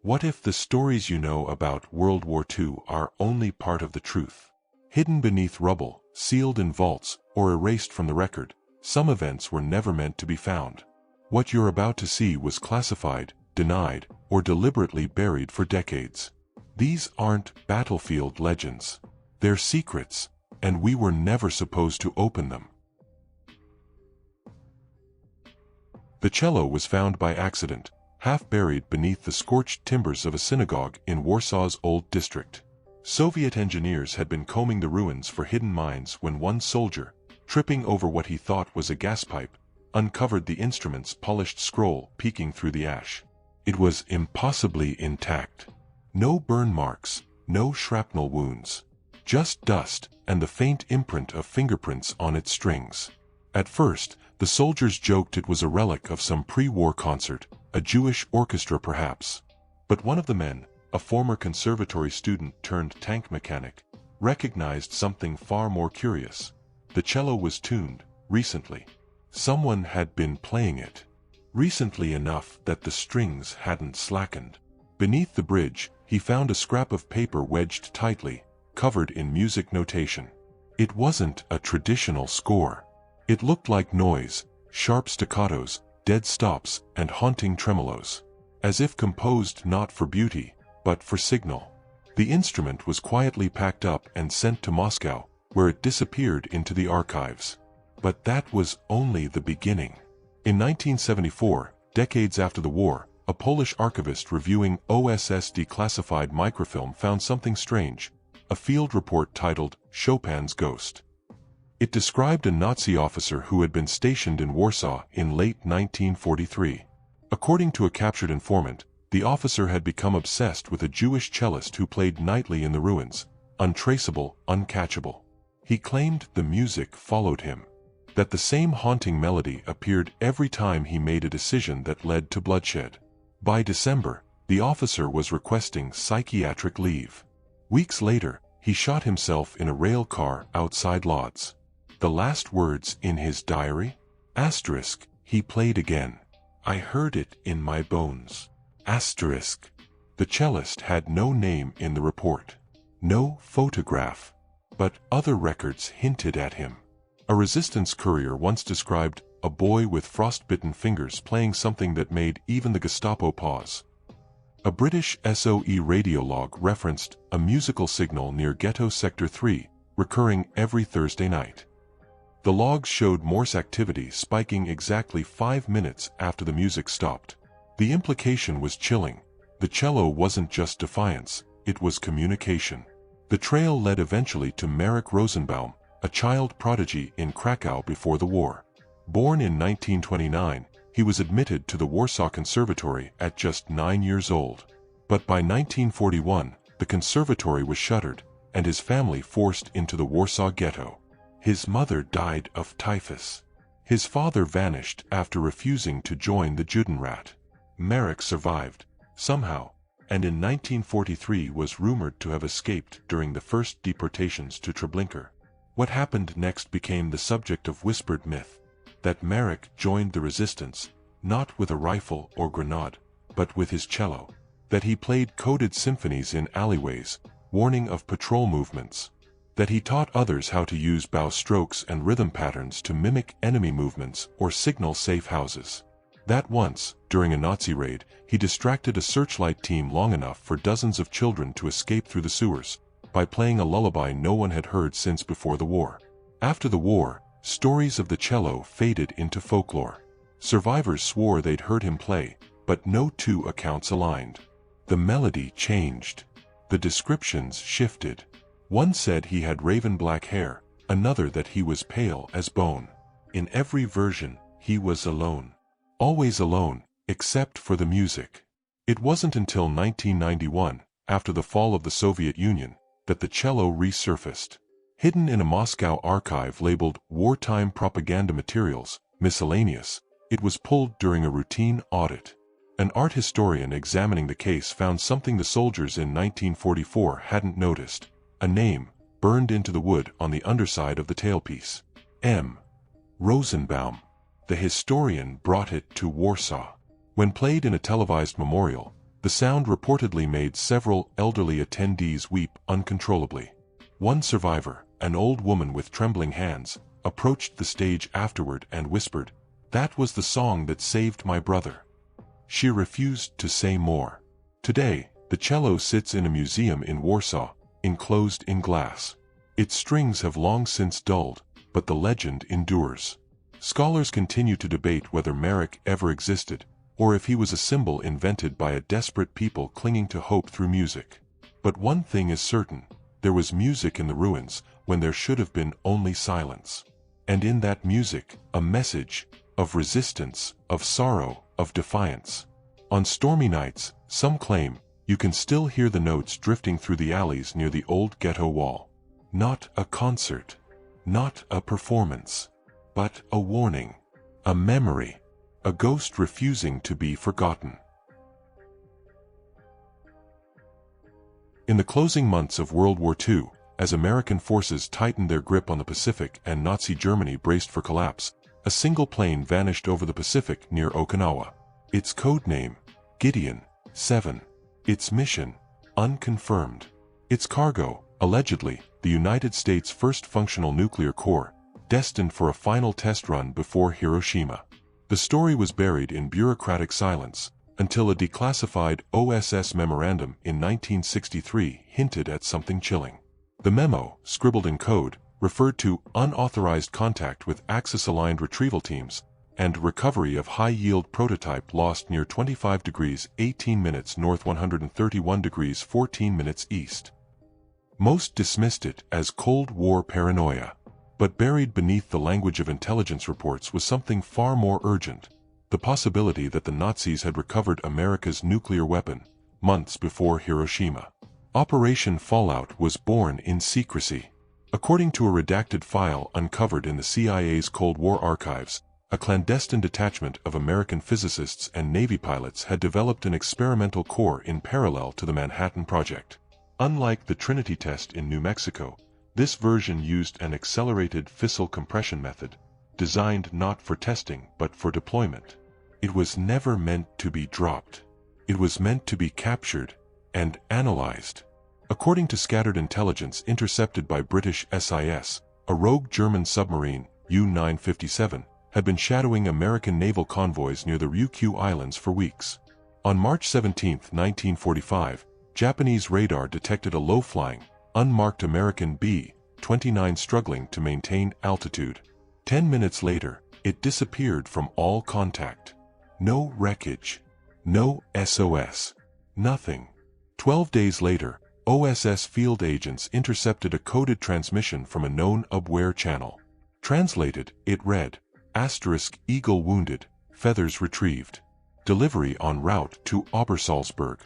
What if the stories you know about World War II are only part of the truth? Hidden beneath rubble, sealed in vaults, or erased from the record, some events were never meant to be found. What you're about to see was classified, denied, or deliberately buried for decades. These aren't battlefield legends. They're secrets, and we were never supposed to open them. The cello was found by accident, half buried beneath the scorched timbers of a synagogue in Warsaw's Old District. Soviet engineers had been combing the ruins for hidden mines when one soldier, tripping over what he thought was a gas pipe, uncovered the instrument's polished scroll peeking through the ash. It was impossibly intact. No burn marks, no shrapnel wounds. Just dust and the faint imprint of fingerprints on its strings. At first, the soldiers joked it was a relic of some pre-war concert, a Jewish orchestra perhaps. But one of the men, a former conservatory student turned tank mechanic, recognized something far more curious. The cello was tuned, recently. Someone had been playing it. Recently enough that the strings hadn't slackened. Beneath the bridge, he found a scrap of paper wedged tightly, covered in music notation. It wasn't a traditional score. It looked like noise, sharp staccatos, dead stops, and haunting tremolos. As if composed not for beauty, but for signal. The instrument was quietly packed up and sent to Moscow, where it disappeared into the archives. But that was only the beginning. In 1974, decades after the war, a Polish archivist reviewing OSS declassified microfilm found something strange, a field report titled Chopin's Ghost. It described a Nazi officer who had been stationed in Warsaw in late 1943. According to a captured informant, the officer had become obsessed with a Jewish cellist who played nightly in the ruins, untraceable, uncatchable. He claimed the music followed him, that the same haunting melody appeared every time he made a decision that led to bloodshed. By December, the officer was requesting psychiatric leave. Weeks later, he shot himself in a rail car outside Lodz. The last words in his diary? Asterisk, he played again. I heard it in my bones. Asterisk. The cellist had no name in the report. No photograph. But other records hinted at him. A resistance courier once described a boy with frostbitten fingers playing something that made even the Gestapo pause. A British SOE radiolog referenced a musical signal near Ghetto Sector 3, recurring every Thursday night. The logs showed Morse activity spiking exactly 5 minutes after the music stopped. The implication was chilling. The cello wasn't just defiance, it was communication. The trail led eventually to Marek Rosenbaum, a child prodigy in Krakow before the war. Born in 1929, he was admitted to the Warsaw Conservatory at just 9 years old. But by 1941, the conservatory was shuttered, and his family forced into the Warsaw Ghetto. His mother died of typhus. His father vanished after refusing to join the Judenrat. Marek survived, somehow, and in 1943 was rumored to have escaped during the first deportations to Treblinka. What happened next became the subject of whispered myth. That Marek joined the resistance, not with a rifle or grenade, but with his cello. That he played coded symphonies in alleyways, warning of patrol movements. That he taught others how to use bow strokes and rhythm patterns to mimic enemy movements or signal safe houses. That once, during a Nazi raid, he distracted a searchlight team long enough for dozens of children to escape through the sewers, by playing a lullaby no one had heard since before the war. After the war, stories of the cello faded into folklore. Survivors swore they'd heard him play, but no two accounts aligned. The melody changed. The descriptions shifted. One said he had raven black hair, another that he was pale as bone. In every version, he was alone. Always alone, except for the music. It wasn't until 1991, after the fall of the Soviet Union, that the cello resurfaced. Hidden in a Moscow archive labeled Wartime Propaganda Materials, Miscellaneous, it was pulled during a routine audit. An art historian examining the case found something the soldiers in 1944 hadn't noticed. A name, burned into the wood on the underside of the tailpiece. M. Rosenbaum. The historian brought it to Warsaw. When played in a televised memorial, The sound reportedly made several elderly attendees weep uncontrollably. One survivor, an old woman with trembling hands, approached the stage afterward and whispered, "That was the song that saved my brother." She refused to say more. Today, the cello sits in a museum in Warsaw, enclosed in glass. Its strings have long since dulled, but the legend endures. Scholars continue to debate whether Marek ever existed, or if he was a symbol invented by a desperate people clinging to hope through music. But one thing is certain, there was music in the ruins when there should have been only silence. And in that music, a message of resistance, of sorrow, of defiance. On stormy nights, some claim, you can still hear the notes drifting through the alleys near the old ghetto wall. Not a concert, not a performance, but a warning, a memory, a ghost refusing to be forgotten. In the closing months of World War II, as American forces tightened their grip on the Pacific and Nazi Germany braced for collapse, a single plane vanished over the Pacific near Okinawa. Its code name, Gideon 7. Its mission, unconfirmed. Its cargo, allegedly, the United States' first functional nuclear core, destined for a final test run before Hiroshima. The story was buried in bureaucratic silence, until a declassified OSS memorandum in 1963 hinted at something chilling. The memo, scribbled in code, referred to unauthorized contact with Axis-aligned retrieval teams, and recovery of high-yield prototype lost near 25 degrees 18 minutes north 131 degrees 14 minutes east. Most dismissed it as Cold War paranoia. But buried beneath the language of intelligence reports was something far more urgent, the possibility that the Nazis had recovered America's nuclear weapon, months before Hiroshima. Operation Fallout was born in secrecy. According to a redacted file uncovered in the CIA's Cold War archives, a clandestine detachment of American physicists and Navy pilots had developed an experimental core in parallel to the Manhattan Project. Unlike the Trinity test in New Mexico, this version used an accelerated fissile compression method, designed not for testing but for deployment. It was never meant to be dropped. It was meant to be captured and analyzed. According to scattered intelligence intercepted by British SIS, a rogue German submarine, U-957, had been shadowing American naval convoys near the Ryukyu Islands for weeks. On March 17, 1945, Japanese radar detected a low-flying, unmarked American B-29 struggling to maintain altitude. 10 minutes later, it disappeared from all contact. No wreckage. No SOS. Nothing. 12 days later, OSS field agents intercepted a coded transmission from a known UBWare channel. Translated, it read, *Eagle wounded, feathers retrieved. Delivery en route to Obersalzberg.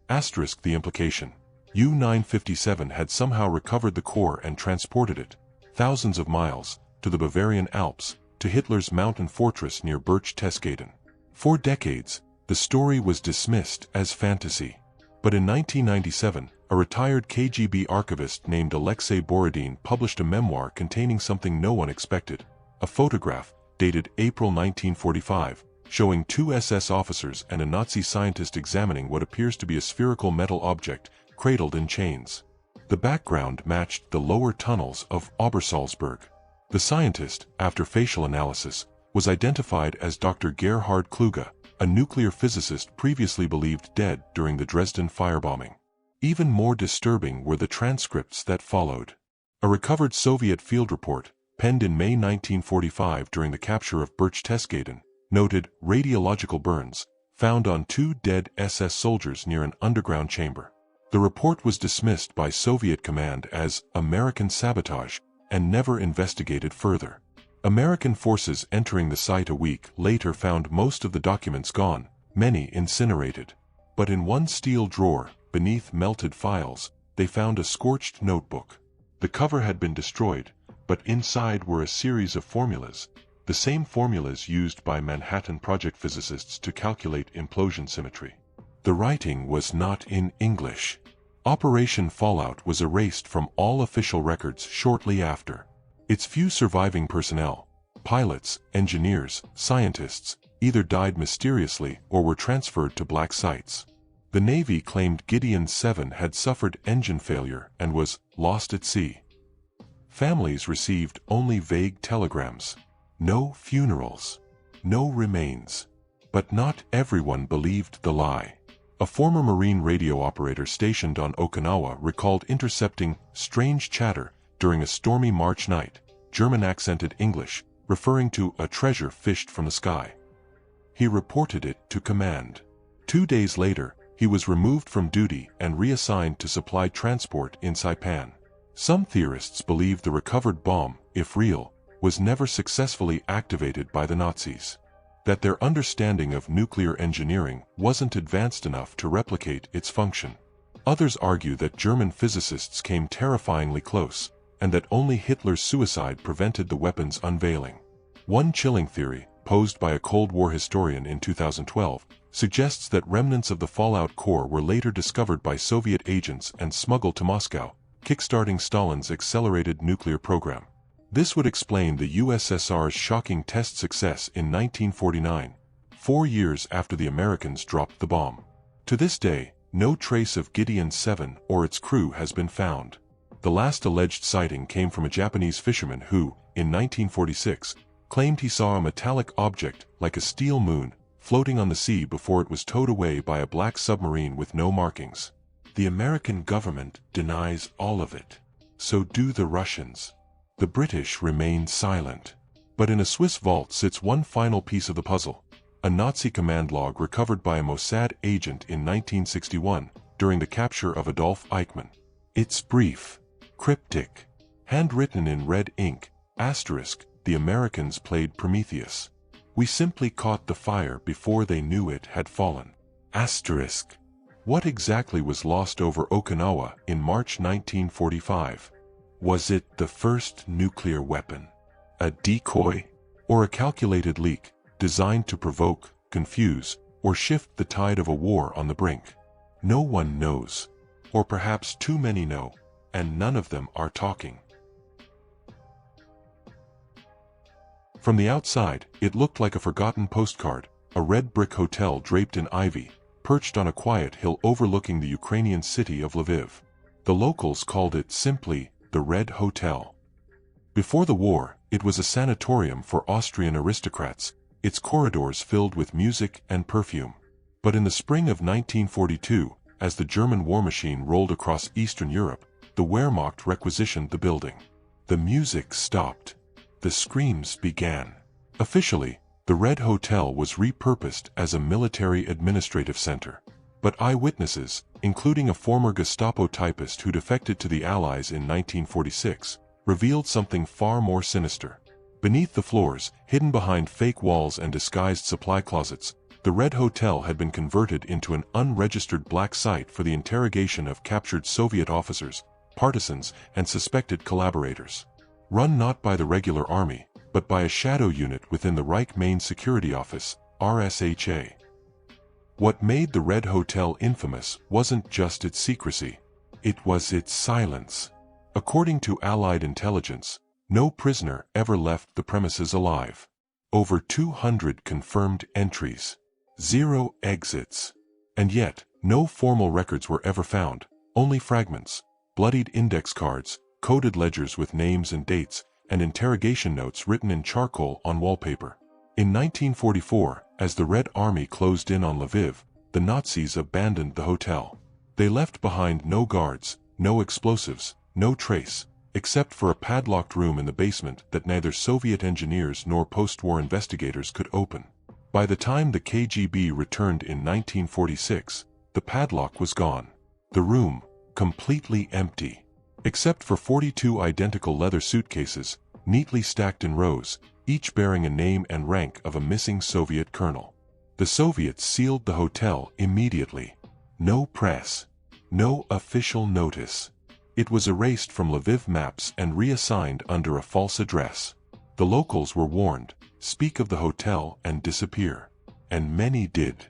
The implication. U-957 had somehow recovered the core and transported it, thousands of miles, to the Bavarian Alps, to Hitler's mountain fortress near Berchtesgaden. For decades, the story was dismissed as fantasy. But in 1997, a retired KGB archivist named Alexei Borodin published a memoir containing something no one expected, a photograph, dated April 1945, showing two SS officers and a Nazi scientist examining what appears to be a spherical metal object, cradled in chains. The background matched the lower tunnels of Obersalzberg. The scientist, after facial analysis, was identified as Dr. Gerhard Kluge, a nuclear physicist previously believed dead during the Dresden firebombing. Even more disturbing were the transcripts that followed. A recovered Soviet field report, penned in May 1945 during the capture of Berchtesgaden, noted radiological burns, found on two dead SS soldiers near an underground chamber. The report was dismissed by Soviet command as American sabotage and never investigated further. American forces entering the site a week later found most of the documents gone, many incinerated. But in one steel drawer, beneath melted files, they found a scorched notebook. The cover had been destroyed, but inside were a series of formulas, the same formulas used by Manhattan Project physicists to calculate implosion symmetry. The writing was not in English. Operation Fallout was erased from all official records shortly after. Its few surviving personnel, pilots, engineers, scientists, either died mysteriously or were transferred to black sites. The Navy claimed Gideon 7 had suffered engine failure and was lost at sea. Families received only vague telegrams. No funerals. No remains. But not everyone believed the lie. A former Marine radio operator stationed on Okinawa recalled intercepting strange chatter during a stormy March night, German-accented English, referring to a treasure fished from the sky. He reported it to command. 2 days later, he was removed from duty and reassigned to supply transport in Saipan. Some theorists believe the recovered bomb, if real, was never successfully activated by the Nazis. That their understanding of nuclear engineering wasn't advanced enough to replicate its function. Others argue that German physicists came terrifyingly close, and that only Hitler's suicide prevented the weapon's unveiling. One chilling theory, posed by a Cold War historian in 2012, suggests that remnants of the fallout core were later discovered by Soviet agents and smuggled to Moscow, kickstarting Stalin's accelerated nuclear program. This would explain the USSR's shocking test success in 1949, 4 years after the Americans dropped the bomb. To this day, no trace of Gideon 7 or its crew has been found. The last alleged sighting came from a Japanese fisherman who, in 1946, claimed he saw a metallic object like a steel moon floating on the sea before it was towed away by a black submarine with no markings. The American government denies all of it. So do the Russians. The British remain silent. But in a Swiss vault sits one final piece of the puzzle, a Nazi command log recovered by a Mossad agent in 1961 during the capture of Adolf Eichmann. It's brief, cryptic, handwritten in red ink, asterisk, the Americans played Prometheus. We simply caught the fire before they knew it had fallen. Asterisk. What exactly was lost over Okinawa in March 1945? Was it the first nuclear weapon? A decoy? Or a calculated leak, designed to provoke, confuse, or shift the tide of a war on the brink? No one knows. Or perhaps too many know, and none of them are talking. From the outside, it looked like a forgotten postcard, a red brick hotel draped in ivy, perched on a quiet hill overlooking the Ukrainian city of Lviv. The locals called it simply the Red Hotel. Before the war, it was a sanatorium for Austrian aristocrats, its corridors filled with music and perfume. But in the spring of 1942, as the German war machine rolled across Eastern Europe, the Wehrmacht requisitioned the building. The music stopped. The screams began. Officially, the Red Hotel was repurposed as a military administrative center. But eyewitnesses, including a former Gestapo typist who defected to the Allies in 1946, revealed something far more sinister. Beneath the floors, hidden behind fake walls and disguised supply closets, the Red Hotel had been converted into an unregistered black site for the interrogation of captured Soviet officers, partisans, and suspected collaborators. Run not by the regular army, but by a shadow unit within the Reich Main Security Office, RSHA. What made the Red Hotel infamous wasn't just its secrecy. It was its silence. According to Allied intelligence, no prisoner ever left the premises alive. Over 200 confirmed entries. 0 exits. And yet, no formal records were ever found, only fragments, bloodied index cards, coded ledgers with names and dates, and interrogation notes written in charcoal on wallpaper. In 1944, as the Red Army closed in on Lviv, the Nazis abandoned the hotel. They left behind no guards, no explosives, no trace, except for a padlocked room in the basement that neither Soviet engineers nor post-war investigators could open. By the time the KGB returned in 1946, the padlock was gone. The room, completely empty. Except for 42 identical leather suitcases, neatly stacked in rows, each bearing a name and rank of a missing Soviet colonel. The Soviets sealed the hotel immediately. No press. No official notice. It was erased from Lviv maps and reassigned under a false address. The locals were warned, speak of the hotel and disappear. And many did.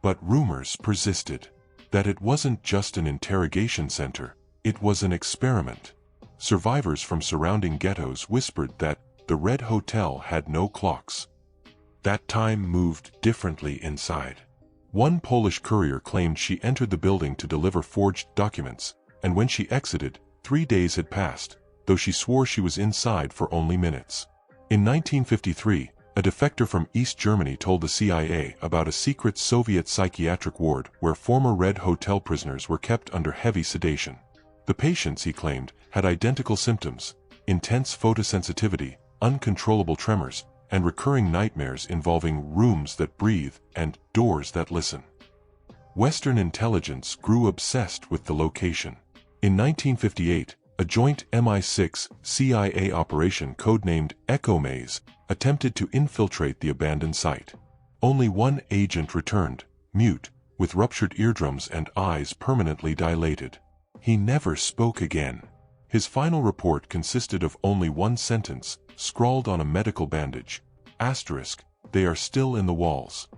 But rumors persisted. That it wasn't just an interrogation center. It was an experiment. Survivors from surrounding ghettos whispered that the Red Hotel had no clocks. That time moved differently inside. One Polish courier claimed she entered the building to deliver forged documents, and when she exited, 3 days had passed, though she swore she was inside for only minutes. In 1953, a defector from East Germany told the CIA about a secret Soviet psychiatric ward where former Red Hotel prisoners were kept under heavy sedation. The patients, he claimed, had identical symptoms: intense photosensitivity, uncontrollable tremors, and recurring nightmares involving rooms that breathe and doors that listen. Western intelligence grew obsessed with the location. In 1958, a joint MI6-CIA operation codenamed Echo Maze attempted to infiltrate the abandoned site. Only one agent returned, mute, with ruptured eardrums and eyes permanently dilated. He never spoke again. His final report consisted of only one sentence, scrawled on a medical bandage: asterisk, they are still in the walls.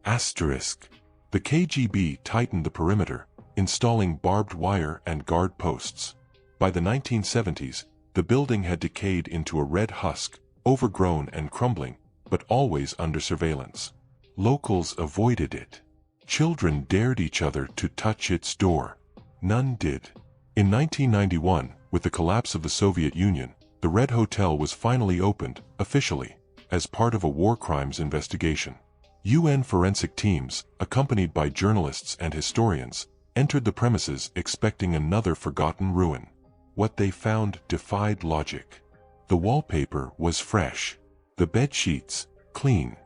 Asterisk. The KGB tightened the perimeter, installing barbed wire and guard posts. By the 1970s, the building had decayed into a red husk, overgrown and crumbling, but always under surveillance. Locals avoided it. Children dared each other to touch its door. None did. In 1991, with the collapse of the Soviet Union, the Red Hotel was finally opened, officially, as part of a war crimes investigation. UN forensic teams, accompanied by journalists and historians, entered the premises expecting another forgotten ruin. What they found defied logic. The wallpaper was fresh. The bedsheets, clean.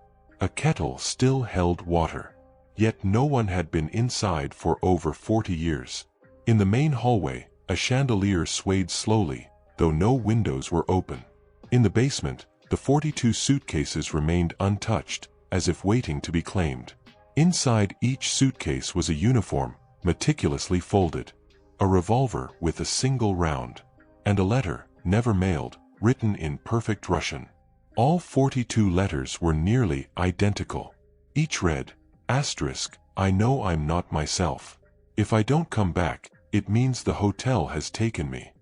A kettle still held water. Yet no one had been inside for over 40 years. In the main hallway, a chandelier swayed slowly, though no windows were open. In the basement, the 42 suitcases remained untouched, as if waiting to be claimed. Inside each suitcase was a uniform, meticulously folded, a revolver with a single round, and a letter, never mailed, written in perfect Russian. All 42 letters were nearly identical. Each read, asterisk, I know I'm not myself. If I don't come back, it means the hotel has taken me.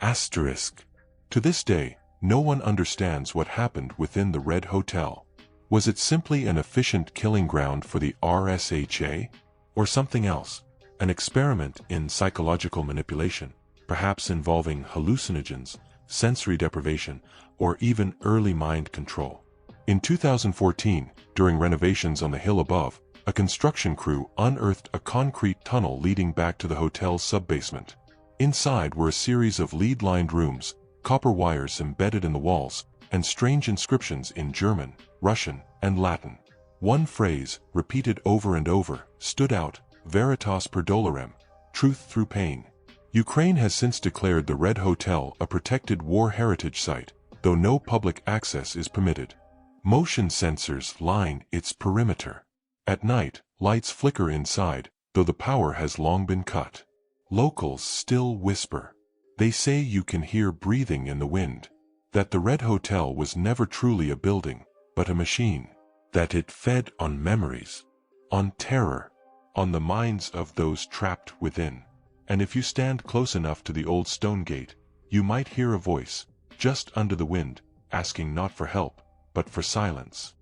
Asterisk. To this day, no one understands what happened within the Red Hotel. Was it simply an efficient killing ground for the RSHA? Or something else? An experiment in psychological manipulation, perhaps involving hallucinogens, sensory deprivation, or even early mind control. In 2014, during renovations on the hill above, a construction crew unearthed a concrete tunnel leading back to the hotel's subbasement. Inside were a series of lead-lined rooms, copper wires embedded in the walls, and strange inscriptions in German, Russian, and Latin. One phrase, repeated over and over, stood out: Veritas per dolorem, truth through pain. Ukraine has since declared the Red Hotel a protected war heritage site, though no public access is permitted. Motion sensors line its perimeter. At night, lights flicker inside, though the power has long been cut. Locals still whisper. They say you can hear breathing in the wind. That the Red Hotel was never truly a building, but a machine. That it fed on memories, on terror, on the minds of those trapped within. And if you stand close enough to the old stone gate, you might hear a voice, just under the wind, asking not for help, but for silence.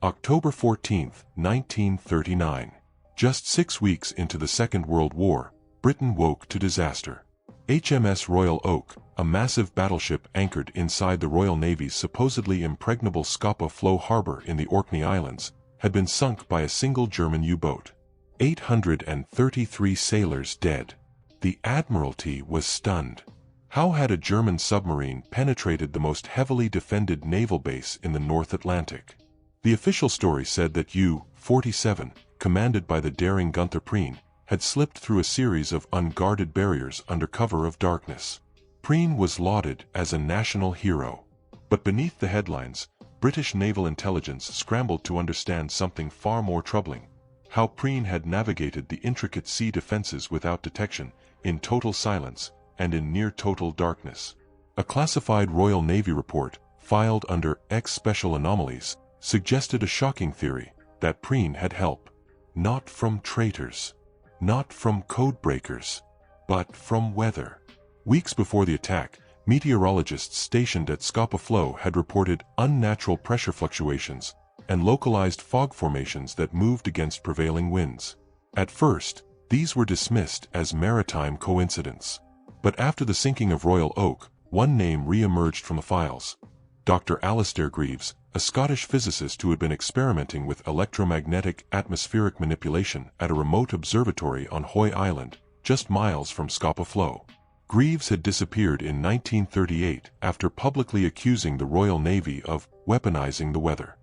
October 14, 1939. Just 6 weeks into the Second World War, Britain woke to disaster. HMS Royal Oak, a massive battleship anchored inside the Royal Navy's supposedly impregnable Scapa Flow harbor in the Orkney Islands, had been sunk by a single German U-boat. 833 sailors dead. The Admiralty was stunned. How had a German submarine penetrated the most heavily defended naval base in the North Atlantic? The official story said that U-47, commanded by the daring Gunther Prien, had slipped through a series of unguarded barriers under cover of darkness. Prien was lauded as a national hero. But beneath the headlines, British naval intelligence scrambled to understand something far more troubling: how Prien had navigated the intricate sea defenses without detection, in total silence, and in near-total darkness. A classified Royal Navy report, filed under X Special Anomalies, suggested a shocking theory, that Prien had help. Not from traitors. Not from codebreakers. But from weather. Weeks before the attack, meteorologists stationed at Scapa Flow had reported unnatural pressure fluctuations, and localized fog formations that moved against prevailing winds. At first, these were dismissed as maritime coincidence. But after the sinking of Royal Oak, one name re-emerged from the files. Dr. Alastair Greaves, a Scottish physicist who had been experimenting with electromagnetic atmospheric manipulation at a remote observatory on Hoy Island, just miles from Scapa Flow. Greaves had disappeared in 1938 after publicly accusing the Royal Navy of weaponizing the weather.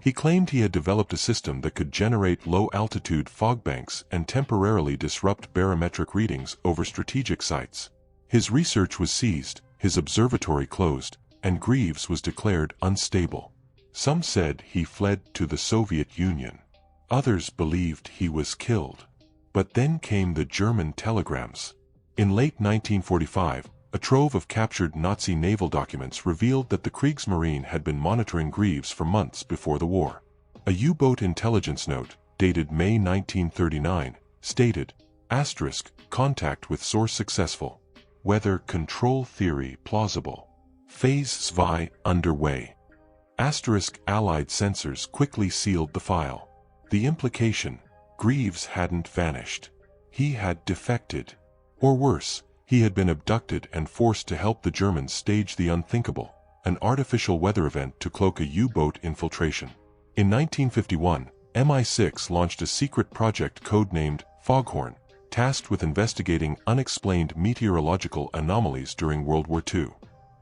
He claimed he had developed a system that could generate low-altitude fog banks and temporarily disrupt barometric readings over strategic sites. His research was seized, his observatory closed, and Greaves was declared unstable. Some said he fled to the Soviet Union. Others believed he was killed. But then came the German telegrams. In late 1945, a trove of captured Nazi naval documents revealed that the Kriegsmarine had been monitoring Greaves for months before the war. A U-boat intelligence note, dated May 1939, stated, "Contact with source successful. Weather control theory plausible. Phase II underway." Allied censors quickly sealed the file. The implication: Greaves hadn't vanished. He had defected. Or worse, he had been abducted and forced to help the Germans stage the unthinkable, an artificial weather event to cloak a U-boat infiltration. In 1951, MI6 launched a secret project codenamed Foghorn, tasked with investigating unexplained meteorological anomalies during World War II.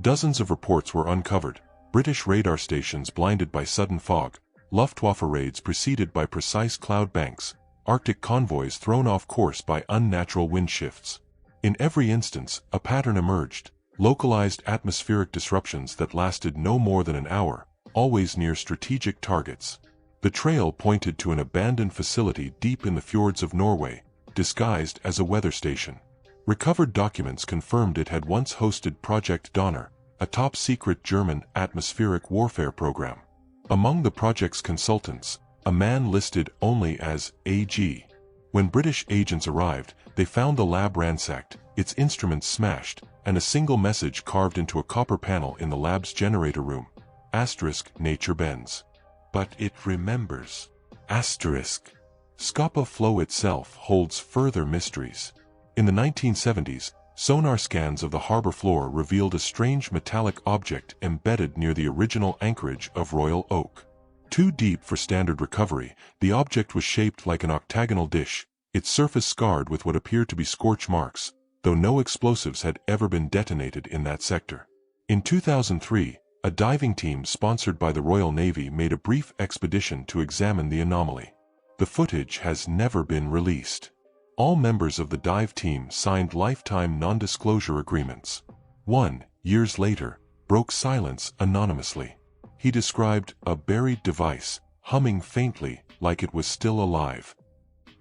Dozens of reports were uncovered: British radar stations blinded by sudden fog, Luftwaffe raids preceded by precise cloud banks, Arctic convoys thrown off course by unnatural wind shifts. In every instance, a pattern emerged: localized atmospheric disruptions that lasted no more than an hour, always near strategic targets. The trail pointed to an abandoned facility deep in the fjords of Norway, disguised as a weather station. Recovered documents confirmed it had once hosted Project Donner, a top-secret German atmospheric warfare program. Among the project's consultants, a man listed only as AG. When British agents arrived, they found the lab ransacked, its instruments smashed, and a single message carved into a copper panel in the lab's generator room. Nature bends. But it remembers. Scapa Flow itself holds further mysteries. In the 1970s, sonar scans of the harbor floor revealed a strange metallic object embedded near the original anchorage of Royal Oak. Too deep for standard recovery, the object was shaped like an octagonal dish, its surface scarred with what appeared to be scorch marks, though no explosives had ever been detonated in that sector. In 2003, a diving team sponsored by the Royal Navy made a brief expedition to examine the anomaly. The footage has never been released. All members of the dive team signed lifetime non-disclosure agreements. One, years later, broke silence anonymously. He described a buried device, humming faintly, like it was still alive.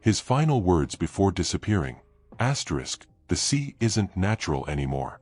His final words before disappearing: "The sea isn't natural anymore."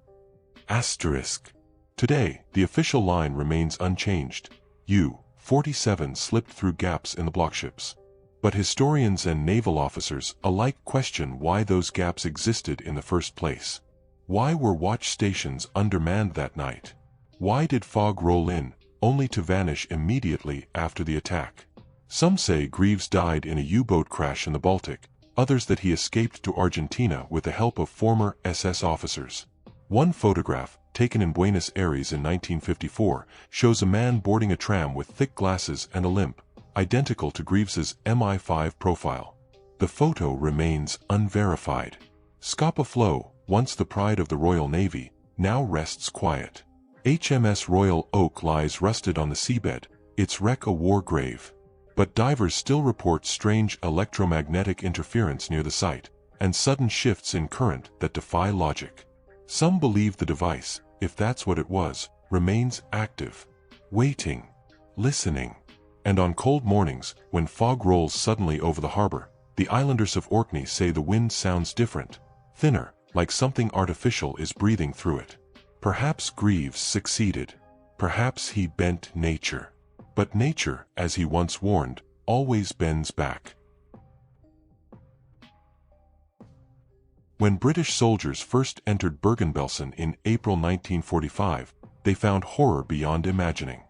Today, the official line remains unchanged. U-47 slipped through gaps in the blockships. But historians and naval officers alike question why those gaps existed in the first place. Why were watch stations undermanned that night? Why did fog roll in, only to vanish immediately after the attack? Some say Greaves died in a U-boat crash in the Baltic, others that he escaped to Argentina with the help of former SS officers. One photograph, taken in Buenos Aires in 1954, shows a man boarding a tram with thick glasses and a limp, identical to Greaves's MI5 profile. The photo remains unverified. Scapa Flow, once the pride of the Royal Navy, now rests quiet. HMS Royal Oak lies rusted on the seabed, its wreck a war grave. But divers still report strange electromagnetic interference near the site, and sudden shifts in current that defy logic. Some believe the device, if that's what it was, remains active, waiting, listening. And on cold mornings, when fog rolls suddenly over the harbor, the islanders of Orkney say the wind sounds different, thinner, like something artificial is breathing through it. Perhaps Greaves succeeded. Perhaps he bent nature. But nature, as he once warned, always bends back. When British soldiers first entered Bergen-Belsen in April 1945, they found horror beyond imagining.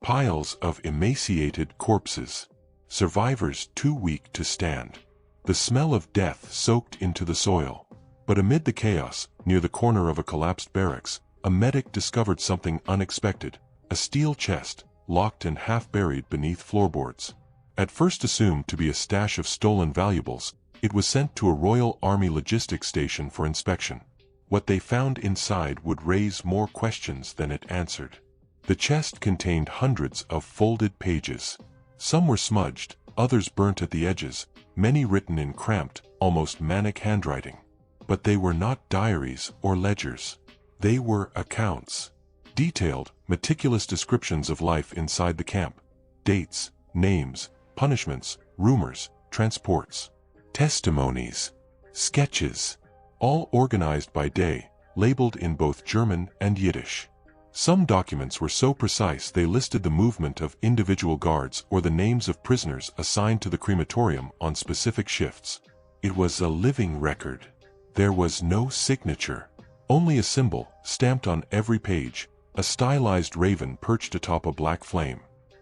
Piles of emaciated corpses. Survivors too weak to stand. The smell of death soaked into the soil. But amid the chaos, near the corner of a collapsed barracks, a medic discovered something unexpected: a steel chest, locked and half-buried beneath floorboards. At first assumed to be a stash of stolen valuables, it was sent to a Royal Army logistics station for inspection. What they found inside would raise more questions than it answered. The chest contained hundreds of folded pages. Some were smudged, others burnt at the edges, many written in cramped, almost manic handwriting. But they were not diaries or ledgers. They were accounts. Detailed, meticulous descriptions of life inside the camp. Dates, names, punishments, rumors, transports, testimonies, sketches, all organized by day, labeled in both German and Yiddish. Some documents were so precise they listed the movement of individual guards or the names of prisoners assigned to the crematorium on specific shifts. It was a living record. There was no signature, only a symbol, stamped on every page, a stylized raven perched atop a black flame.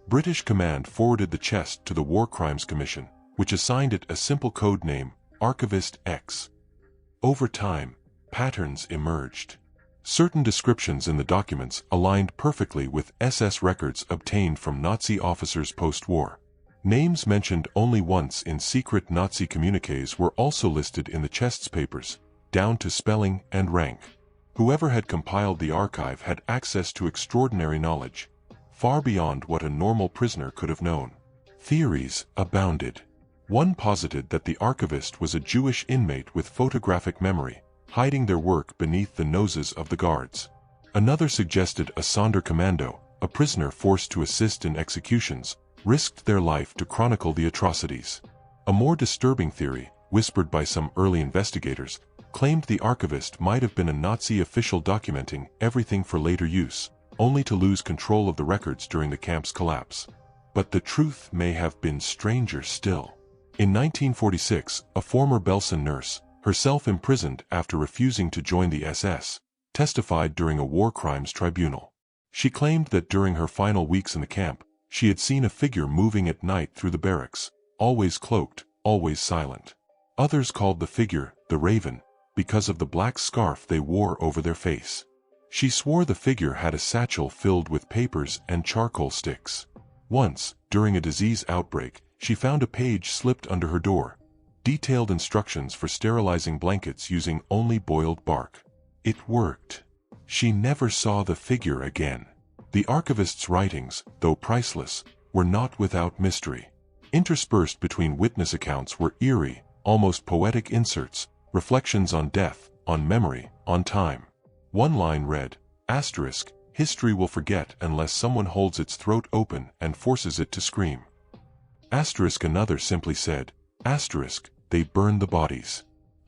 British command forwarded the chest to the War Crimes Commission, which assigned it a simple code name, Archivist X. Over time, patterns emerged. Certain descriptions in the documents aligned perfectly with SS records obtained from Nazi officers post-war. Names mentioned only once in secret Nazi communiques were also listed in the chest's papers, down to spelling and rank. Whoever had compiled the archive had access to extraordinary knowledge, far beyond what a normal prisoner could have known. Theories abounded. One posited that the archivist was a Jewish inmate with photographic memory, hiding their work beneath the noses of the guards. Another suggested a Sonderkommando, a prisoner forced to assist in executions, risked their life to chronicle the atrocities. A more disturbing theory, whispered by some early investigators, claimed the archivist might have been a Nazi official documenting everything for later use, only to lose control of the records during the camp's collapse. But the truth may have been stranger still. In 1946, a former Belsen nurse, herself imprisoned after refusing to join the SS, testified during a war crimes tribunal. She claimed that during her final weeks in the camp, she had seen a figure moving at night through the barracks, always cloaked, always silent. Others called the figure the Raven, because of the black scarf they wore over their face. She swore the figure had a satchel filled with papers and charcoal sticks. Once, during a disease outbreak, she found a page slipped under her door. Detailed instructions for sterilizing blankets using only boiled bark. It worked. She never saw the figure again. The archivist's writings, though priceless, were not without mystery. Interspersed between witness accounts were eerie, almost poetic inserts, reflections on death, on memory, on time. One line read, *, history will forget unless someone holds its throat open and forces it to scream. Another simply said, *, they burn the bodies.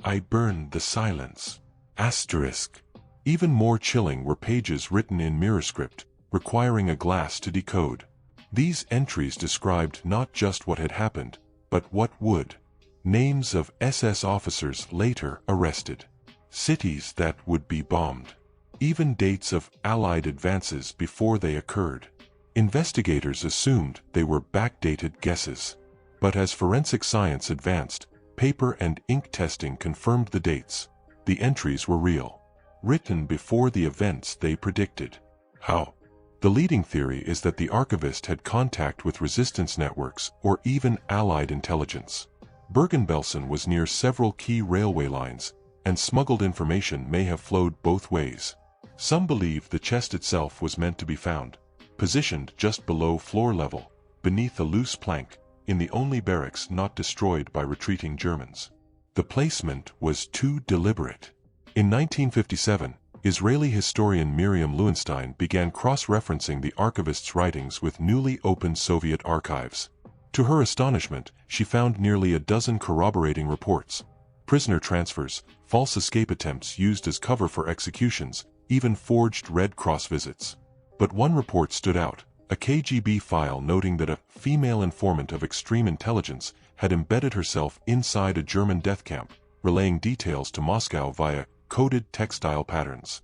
I burn the silence. *. Even more chilling were pages written in mirror script, requiring a glass to decode. These entries described not just what had happened, but what would. Names of SS officers later arrested. Cities that would be bombed. Even dates of Allied advances before they occurred. Investigators assumed they were backdated guesses. But as forensic science advanced, paper and ink testing confirmed the dates. The entries were real. Written before the events they predicted. How? The leading theory is that the archivist had contact with resistance networks or even Allied intelligence. Bergen-Belsen was near several key railway lines, and smuggled information may have flowed both ways. Some believe the chest itself was meant to be found, positioned just below floor level, beneath a loose plank, in the only barracks not destroyed by retreating Germans. The placement was too deliberate. In 1957, Israeli historian Miriam Lewinstein began cross-referencing the archivist's writings with newly opened Soviet archives. To her astonishment, she found nearly a dozen corroborating reports. Prisoner transfers, false escape attempts used as cover for executions, even forged Red Cross visits. But one report stood out, a KGB file noting that a female informant of extreme intelligence had embedded herself inside a German death camp, relaying details to Moscow via coded textile patterns.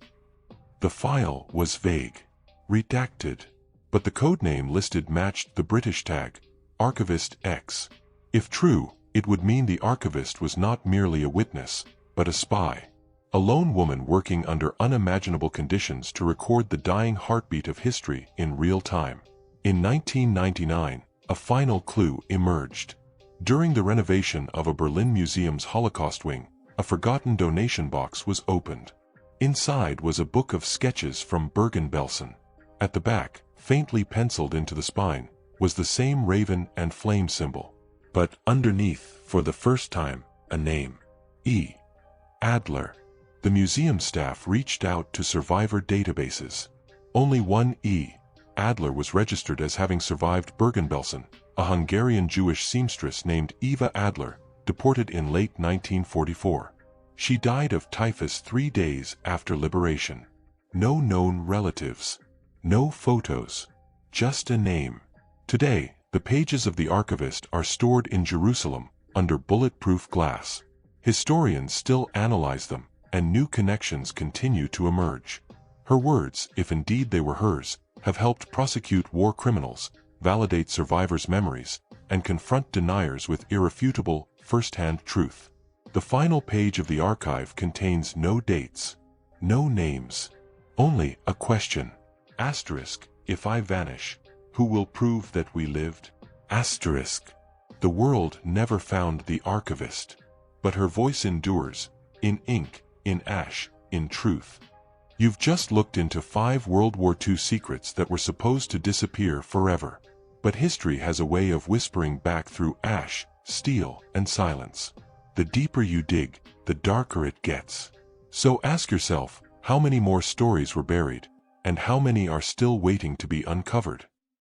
The file was vague, redacted, but the codename listed matched the British tag, Archivist X. If true, it would mean the archivist was not merely a witness, but a spy. A lone woman working under unimaginable conditions to record the dying heartbeat of history in real time. In 1999, a final clue emerged. During the renovation of a Berlin museum's Holocaust wing, a forgotten donation box was opened. Inside was a book of sketches from Bergen-Belsen. At the back, faintly penciled into the spine, was the same raven and flame symbol. But underneath, for the first time, a name. E. Adler. The museum staff reached out to survivor databases. Only one E. Adler was registered as having survived Bergen-Belsen, a Hungarian Jewish seamstress named Eva Adler, deported in late 1944. She died of typhus 3 days after liberation. No known relatives. No photos. Just a name. Today, the pages of the archivist are stored in Jerusalem, under bulletproof glass. Historians still analyze them, and new connections continue to emerge. Her words, if indeed they were hers, have helped prosecute war criminals, validate survivors' memories, and confront deniers with irrefutable, first-hand truth. The final page of the archive contains no dates, no names, only a question. Asterisk, if I vanish, who will prove that we lived? Asterisk. The world never found the archivist, but her voice endures, in ink, in ash, in truth. You've just looked into 5 World War II secrets that were supposed to disappear forever. But history has a way of whispering back through ash, steel, and silence. The deeper you dig, the darker it gets. So ask yourself, how many more stories were buried, and how many are still waiting to be uncovered?